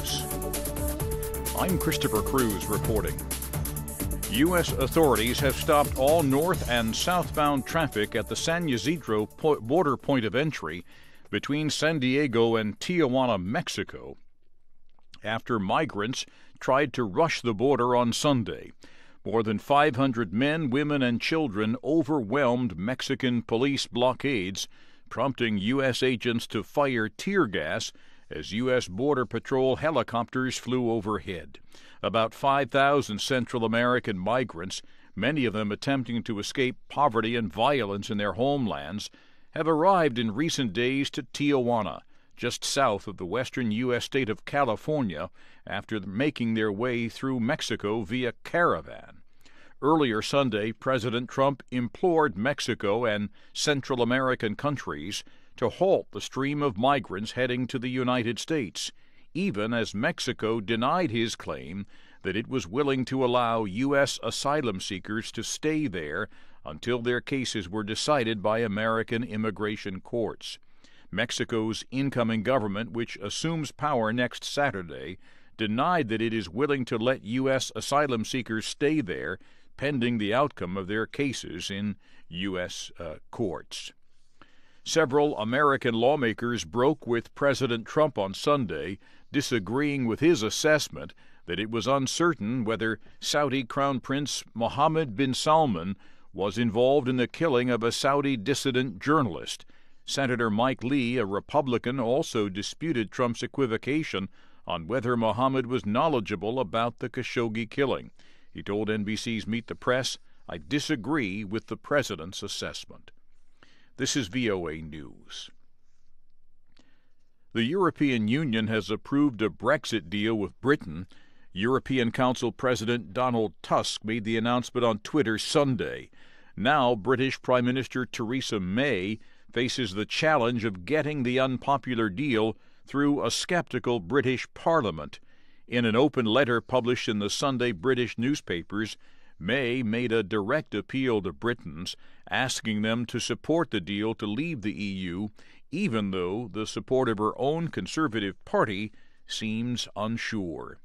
News. I'm Christopher Cruz reporting. U.S. authorities have stopped all north and southbound traffic at the San Ysidro border point of entry between San Diego and Tijuana, Mexico, after migrants tried to rush the border on Sunday. More than 500 men, women, and children overwhelmed Mexican police blockades, prompting U.S. agents to fire tear gas as U.S. Border Patrol helicopters flew overhead. About 5,000 Central American migrants, many of them attempting to escape poverty and violence in their homelands, have arrived in recent days to Tijuana, just south of the western U.S. state of California, after making their way through Mexico via caravan. Earlier Sunday, President Trump implored Mexico and Central American countries to halt the stream of migrants heading to the United States, even as Mexico denied his claim that it was willing to allow U.S. asylum-seekers to stay there until their cases were decided by American immigration courts. Mexico's incoming government, which assumes power next Saturday, denied that it is willing to let U.S. asylum seekers stay there pending the outcome of their cases in U.S. courts. Several American lawmakers broke with President Trump on Sunday, disagreeing with his assessment that it was uncertain whether Saudi Crown Prince Mohammed bin Salman was involved in the killing of a Saudi dissident journalist. Senator Mike Lee, a Republican, also disputed Trump's equivocation on whether Mohammed was knowledgeable about the Khashoggi killing. He told NBC's Meet the Press, "I disagree with the president's assessment." This is VOA News. The European Union has approved a Brexit deal with Britain. European Council President Donald Tusk made the announcement on Twitter Sunday. Now, British Prime Minister Theresa May faces the challenge of getting the unpopular deal through a skeptical British Parliament. In an open letter published in the Sunday British newspapers, May made a direct appeal to Britons, asking them to support the deal to leave the EU, even though the support of her own Conservative Party seems unsure.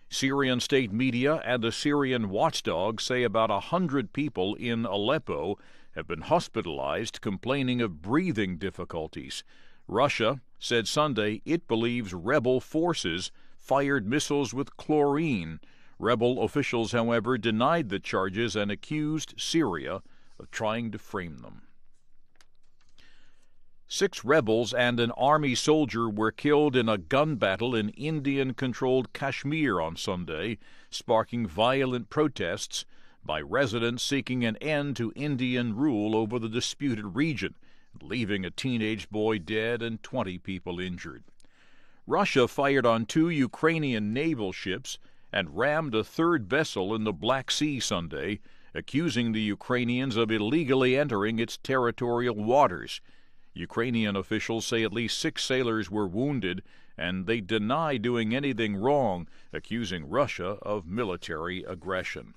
Syrian state media and a Syrian watchdog say about 100 people in Aleppo have been hospitalized, complaining of breathing difficulties. Russia said Sunday it believes rebel forces fired missiles with chlorine. Rebel officials, however, denied the charges and accused Syria of trying to frame them. 6 rebels and an army soldier were killed in a gun battle in Indian-controlled Kashmir on Sunday, sparking violent protests by residents seeking an end to Indian rule over the disputed region, leaving a teenage boy dead and 20 people injured. Russia fired on 2 Ukrainian naval ships and rammed a 3rd vessel in the Black Sea Sunday, accusing the Ukrainians of illegally entering its territorial waters. Ukrainian officials say at least 6 sailors were wounded, and they deny doing anything wrong, accusing Russia of military aggression.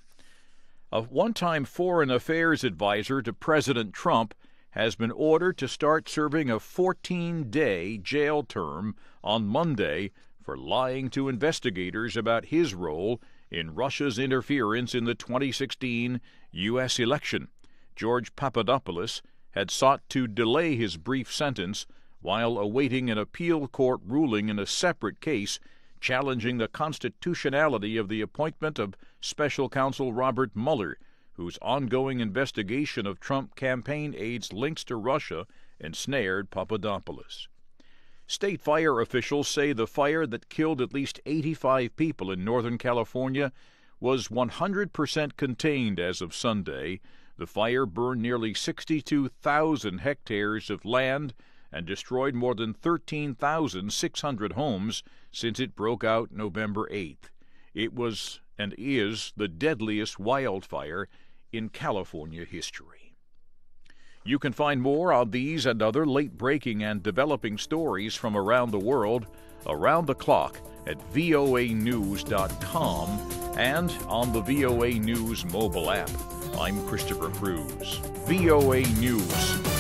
A one-time foreign affairs advisor to President Trump has been ordered to start serving a 14-day jail term on Monday for lying to investigators about his role in Russia's interference in the 2016 U.S. election. George Papadopoulos had sought to delay his brief sentence while awaiting an appeal court ruling in a separate case challenging the constitutionality of the appointment of Special Counsel Robert Mueller, whose ongoing investigation of Trump campaign aides' links to Russia ensnared Papadopoulos. State fire officials say the fire that killed at least 85 people in Northern California was 100% contained as of Sunday. The fire burned nearly 62,000 hectares of land and destroyed more than 13,600 homes since it broke out November 8th. It was and is the deadliest wildfire in California history. You can find more on these and other late-breaking and developing stories from around the world, around the clock, at voanews.com and on the VOA News mobile app. I'm Christopher Cruz. VOA News.